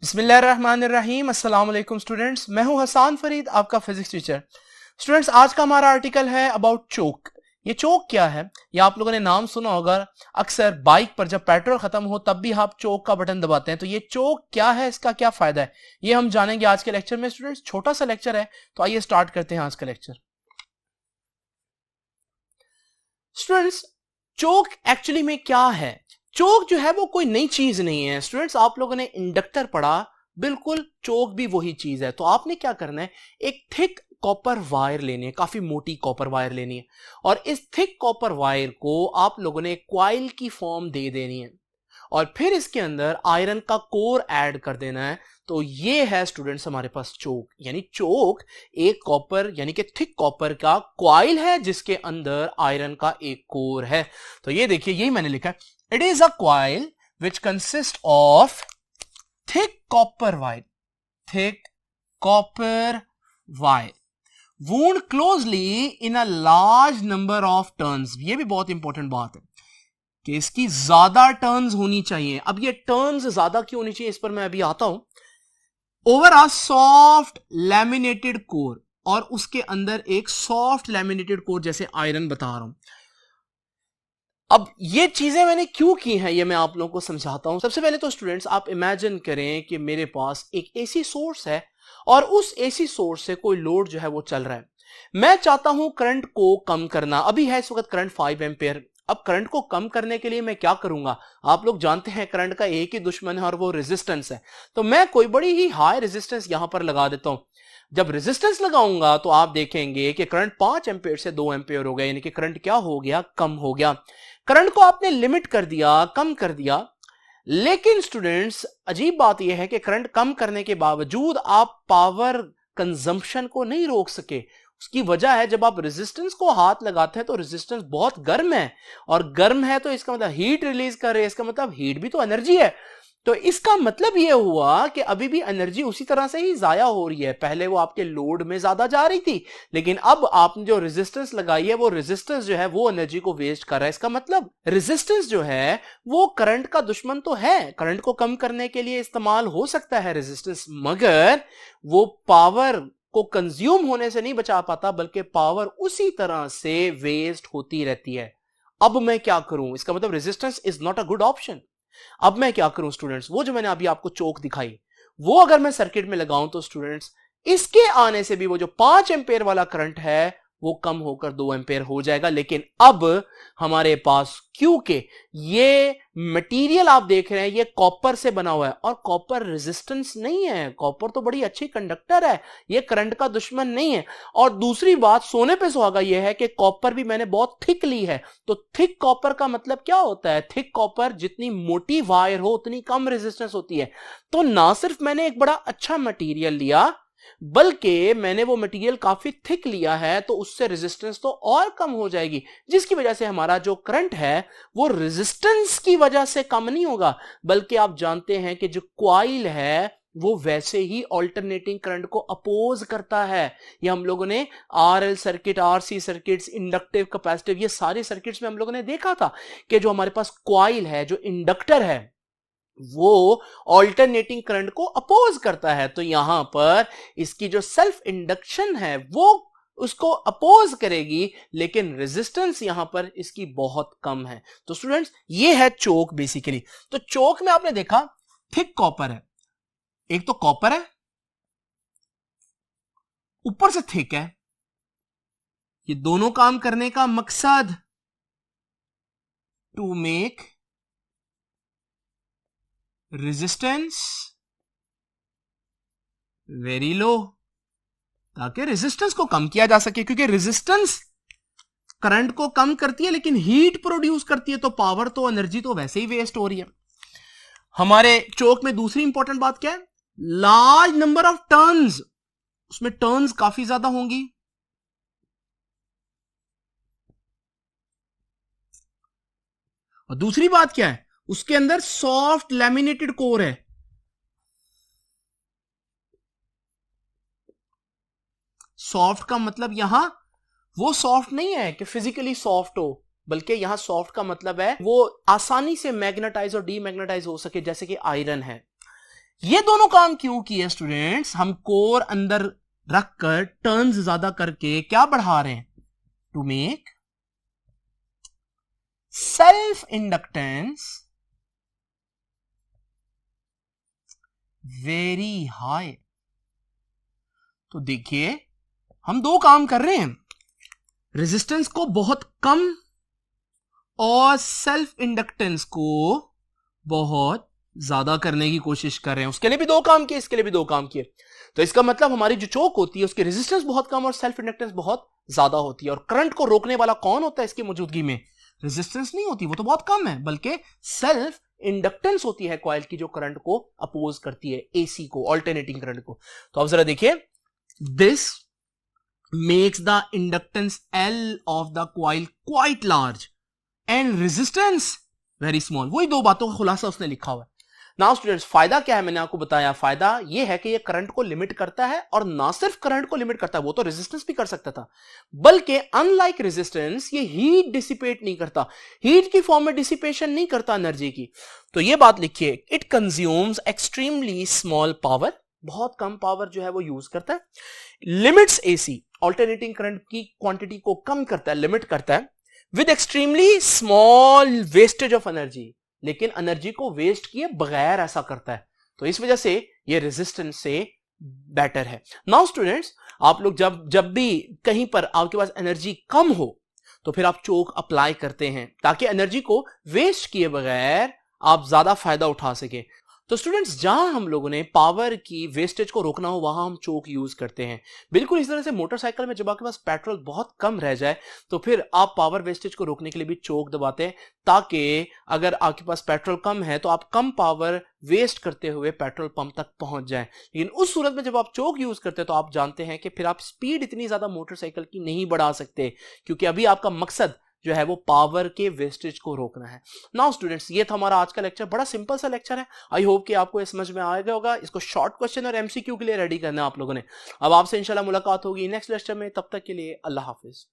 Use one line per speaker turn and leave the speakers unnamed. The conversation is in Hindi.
बिस्मिल्लाहिर्रहमानिर्रहीम। अस्सलाम वालेकुम स्टूडेंट्स, मैं हूं हसान फरीद, आपका फिजिक्स टीचर। स्टूडेंट्स, आज का हमारा आर्टिकल है अबाउट चोक। ये चोक क्या है, ये आप लोगों ने नाम सुना होगा। अक्सर बाइक पर जब पेट्रोल खत्म हो तब भी आप चोक का बटन दबाते हैं। तो ये चोक क्या है, इसका क्या फायदा है, ये हम जानेंगे आज के लेक्चर में। स्टूडेंट्स, छोटा सा लेक्चर है, तो आइए स्टार्ट करते हैं आज का लेक्चर। स्टूडेंट्स, चोक एक्चुअली में क्या है? चोक जो है वो कोई नई चीज नहीं है। स्टूडेंट्स, आप लोगों ने इंडक्टर पढ़ा, बिल्कुल चोक भी वही चीज है। तो आपने क्या करना है, एक थिक कॉपर वायर लेनी है, काफी मोटी कॉपर वायर लेनी है, और इस थिक कॉपर वायर को आप लोगों ने क्वाइल की फॉर्म दे देनी है, और फिर इसके अंदर आयरन का कोर ऐड कर देना है। तो ये है स्टूडेंट्स हमारे पास चोक। यानी चोक एक कॉपर यानी कि थिक कॉपर का क्वाइल है जिसके अंदर आयरन का एक कोर है। तो ये देखिए, यही मैंने लिखा है, it is a coil which consist of thick copper wire, thick copper wire wound closely in a large number of turns. ये भी बहुत इंपॉर्टेंट बात है कि इसकी ज्यादा टर्न्स होनी चाहिए। अब ये टर्न्स ज्यादा क्यों होनी चाहिए, इस पर मैं अभी आता हूं। Over a soft laminated core, और उसके अंदर एक सॉफ्ट लैमिनेटेड कोर, जैसे आयरन बता रहा हूं। अब ये चीजें मैंने क्यों की हैं, ये मैं आप लोगों को समझाता हूं। सबसे पहले तो स्टूडेंट्स, आप इमेजिन करें कि मेरे पास एक एसी सोर्स है, और उस एसी सोर्स से कोई लोड जो है वो चल रहा है। मैं चाहता हूं करंट को कम करना। अभी है इस वक्त करंट 5 एम्पेयर। अब करंट को कम करने के लिए मैं क्या करूंगा, आप लोग जानते हैं करंट का एक ही दुश्मन है, और वो रेजिस्टेंस है। तो मैं कोई बड़ी ही हाई रेजिस्टेंस यहां पर लगा देता हूं। जब रेजिस्टेंस लगाऊंगा तो आप देखेंगे कि करंट 5 एम्पेयर से 2 एम्पेयर हो गया, यानी कि करंट क्या हो गया, कम हो गया। करंट को आपने लिमिट कर दिया, कम कर दिया। लेकिन स्टूडेंट्स, अजीब बात यह है कि करंट कम करने के बावजूद आप पावर कंजम्पशन को नहीं रोक सके। उसकी वजह है, जब आप रेजिस्टेंस को हाथ लगाते हैं तो रेजिस्टेंस बहुत गर्म है, और गर्म है तो इसका मतलब हीट रिलीज कर रहे हैं, इसका मतलब हीट भी तो एनर्जी है। तो इसका मतलब यह हुआ कि अभी भी एनर्जी उसी तरह से ही जाया हो रही है। पहले वो आपके लोड में ज्यादा जा रही थी, लेकिन अब आपने जो रेजिस्टेंस लगाई है, वो रेजिस्टेंस जो है वो एनर्जी को वेस्ट कर रहा है। इसका मतलब रेजिस्टेंस जो है वो करंट का दुश्मन तो है। करंट को कम करने के लिए इस्तेमाल हो सकता है रेजिस्टेंस, मगर वो पावर को कंज्यूम होने से नहीं बचा पाता, बल्कि पावर उसी तरह से वेस्ट होती रहती है। अब मैं क्या करूं, इसका मतलब resistance is not a good option. अब मैं क्या करूं स्टूडेंट्स, वो जो मैंने अभी आपको चोक दिखाई, वो अगर मैं सर्किट में लगाऊं तो स्टूडेंट्स, इसके आने से भी वो जो 5 एम्पेयर वाला करंट है वो कम होकर 2 एम्पेयर हो जाएगा। लेकिन अब हमारे पास, क्योंकि ये मटेरियल आप देख रहे हैं ये कॉपर से बना हुआ है, और कॉपर रेजिस्टेंस नहीं है, कॉपर तो बड़ी अच्छी कंडक्टर है, ये करंट का दुश्मन नहीं है। और दूसरी बात, सोने पे सुहागा यह है कि कॉपर भी मैंने बहुत थिक ली है। तो थिक कॉपर का मतलब क्या होता है, थिक कॉपर जितनी मोटी वायर हो उतनी कम रेजिस्टेंस होती है। तो ना सिर्फ मैंने एक बड़ा अच्छा मटेरियल लिया, बल्कि मैंने वो मटेरियल काफी थिक लिया है, तो उससे रेजिस्टेंस तो और कम हो जाएगी, जिसकी वजह से हमारा जो करंट है वो रेजिस्टेंस की वजह से कम नहीं होगा, बल्कि आप जानते हैं कि जो क्वाइल है वो वैसे ही ऑल्टरनेटिंग करंट को अपोज करता है। ये हम लोगों ने RL circuit, RC circuits, inductive, capacitive, ये सारे सर्किट्स में हम लोगों ने देखा था कि जो हमारे पास क्वाइल है, जो इंडक्टर है, वो ऑल्टरनेटिंग करंट को अपोज करता है। तो यहां पर इसकी जो सेल्फ इंडक्शन है वो उसको अपोज करेगी, लेकिन रेजिस्टेंस यहां पर इसकी बहुत कम है। तो स्टूडेंट्स, ये है चोक बेसिकली। तो चोक में आपने देखा थिक कॉपर है, एक तो कॉपर है, ऊपर से थिक है। ये दोनों काम करने का मकसद to make resistance very low, ताकि रेजिस्टेंस को कम किया जा सके। क्योंकि रेजिस्टेंस करंट को कम करती है लेकिन हीट प्रोड्यूस करती है, तो पावर तो, एनर्जी तो वैसे ही वेस्ट हो रही है। हमारे चोक में दूसरी इंपॉर्टेंट बात क्या है, लार्ज नंबर ऑफ टर्न्स, उसमें टर्न्स काफी ज्यादा होंगी। और दूसरी बात क्या है, उसके अंदर सॉफ्ट लैमिनेटेड कोर है। सॉफ्ट का मतलब यहां वो सॉफ्ट नहीं है कि फिजिकली सॉफ्ट हो, बल्कि यहां सॉफ्ट का मतलब है वो आसानी से मैग्नेटाइज और डीमैग्नेटाइज हो सके, जैसे कि आयरन है। ये दोनों काम क्यों किए स्टूडेंट्स? हम कोर अंदर रखकर टर्न्स ज्यादा करके क्या बढ़ा रहे हैं? To make self inductance very high. तो देखिए हम दो काम कर रहे हैं, रेजिस्टेंस को बहुत कम और सेल्फ इंडक्टेंस को बहुत ज्यादा करने की कोशिश कर रहे हैं। उसके लिए भी दो काम किए, इसके लिए भी दो काम किए। तो इसका मतलब हमारी जो चोक होती है उसकी रेजिस्टेंस बहुत कम और सेल्फ इंडक्टेंस बहुत ज्यादा होती है। और करंट को रोकने वाला कौन होता है इसकी मौजूदगी में? रेजिस्टेंस नहीं होती, वो तो बहुत कम है, बल्कि सेल्फ इंडक्टेंस होती है कॉइल की, जो करंट को अपोज करती है, एसी को, ऑल्टरनेटिंग करंट को। तो अब जरा देखिए, this makes the inductance L of the coil quite large and resistance very small. वही दो बातों का खुलासा उसने लिखा हुआ है। नाउ स्टूडेंट्स, फायदा क्या है? मैंने आपको बताया, फायदा यह है कि यह करंट को लिमिट करता है, और ना सिर्फ करंट को लिमिट करता है, वो तो रेजिस्टेंस भी कर सकता था, बल्कि अनलाइक रेजिस्टेंस ये हीट डिसिपेट नहीं करता, हीट की फॉर्म में डिसिपेशन नहीं करता एनर्जी की। तो यह बात लिखिए, it consumes extremely small power, बहुत कम पावर जो है वो यूज करता है, लिमिट्स एसी, ऑल्टरनेटिंग करंट की क्वांटिटी को कम करता है, लिमिट करता है, with extremely small wastage of energy, लेकिन एनर्जी को वेस्ट किए बगैर ऐसा करता है। तो इस वजह से ये रेजिस्टेंस से बेटर है। नाउ स्टूडेंट्स, आप लोग जब भी कहीं पर आपके पास एनर्जी कम हो तो फिर आप चोक अप्लाई करते हैं, ताकि एनर्जी को वेस्ट किए बगैर आप ज्यादा फायदा उठा सके। तो स्टूडेंट्स, जहां हम लोगों ने पावर की वेस्टेज को रोकना हो वहां हम चोक यूज करते हैं। बिल्कुल इस तरह से मोटरसाइकिल में जब आपके पास पेट्रोल बहुत कम रह जाए तो फिर आप पावर वेस्टेज को रोकने के लिए भी चोक दबाते हैं, ताकि अगर आपके पास पेट्रोल कम है तो आप कम पावर वेस्ट करते हुए पेट्रोल पंप तक पहुंच जाएं। लेकिन उस सूरत में जब आप चोक यूज करते हैं तो आप जानते हैं कि फिर आप स्पीड इतनी ज्यादा मोटरसाइकिल की नहीं बढ़ा सकते, क्योंकि अभी आपका मकसद जो है वो पावर के वेस्टेज को रोकना है। नाउ स्टूडेंट्स, ये था हमारा आज का लेक्चर, बड़ा सिंपल सा लेक्चर है। आई होप कि आपको ये समझ में आ गया होगा। इसको शॉर्ट क्वेश्चन और एमसीक्यू के लिए रेडी करना है आप लोगों ने। अब आपसे इंशाल्लाह मुलाकात होगी नेक्स्ट लेक्चर में, तब तक के लिए अल्लाह हाफिज।